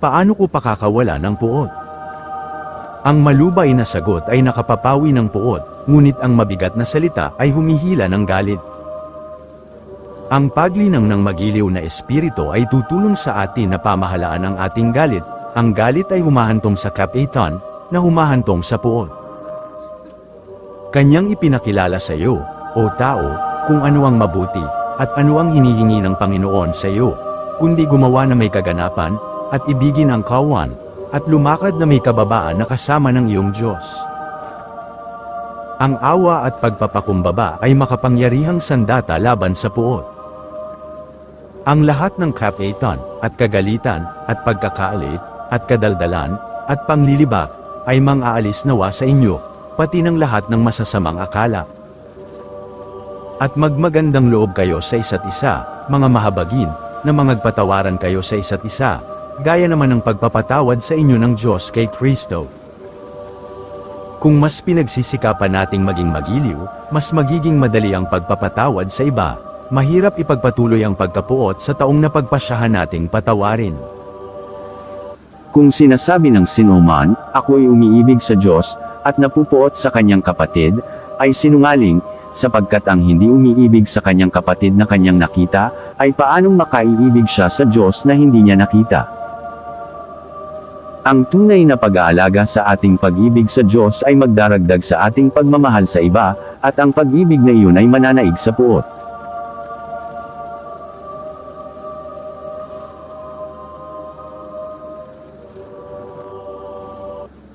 Paano ko pakakawala ng puot? Ang malubay na sagot ay nakapapawi ng puot, ngunit ang mabigat na salita ay humihila ng galit. Ang paglinang ng magiliw na espiritu ay tutulong sa atin na pamahalaan ang ating galit. Ang galit ay humahantong sa kapitan, na humahantong sa puot. Kanyang ipinakilala sa iyo, o tao, kung ano ang mabuti, at ano ang hinihingi ng Panginoon sa iyo, kundi gumawa na may kaganapan, at ibigin ang kawan, at lumakad na may kababaan na kasama ng iyong Diyos. Ang awa at pagpapakumbaba ay makapangyarihang sandata laban sa puot. Ang lahat ng kapitan, at kagalitan, at pagkakaalit, at kadaldalan, at panglilibak, ay mang-aalis nawa sa inyo, pati ng lahat ng masasamang akala. At magmagandang loob kayo sa isa't isa, mga mahabagin, na mangagpatawaran kayo sa isa't isa, gaya naman ng pagpapatawad sa inyo ng Diyos kay Kristo. Kung mas pinagsisikapan nating maging magiliw, mas magiging madali ang pagpapatawad sa iba, mahirap ipagpatuloy ang pagkapuot sa taong napagpasyahan nating patawarin. Kung sinasabi ng sinuman, ako'y umiibig sa Diyos, at napupuot sa kanyang kapatid, ay sinungaling, sapagkat ang hindi umiibig sa kanyang kapatid na kanyang nakita, ay paanong makaiibig siya sa Diyos na hindi niya nakita. Ang tunay na pag-aalaga sa ating pag-ibig sa Diyos ay magdaragdag sa ating pagmamahal sa iba, at ang pag-ibig na iyon ay mananaig sa puot.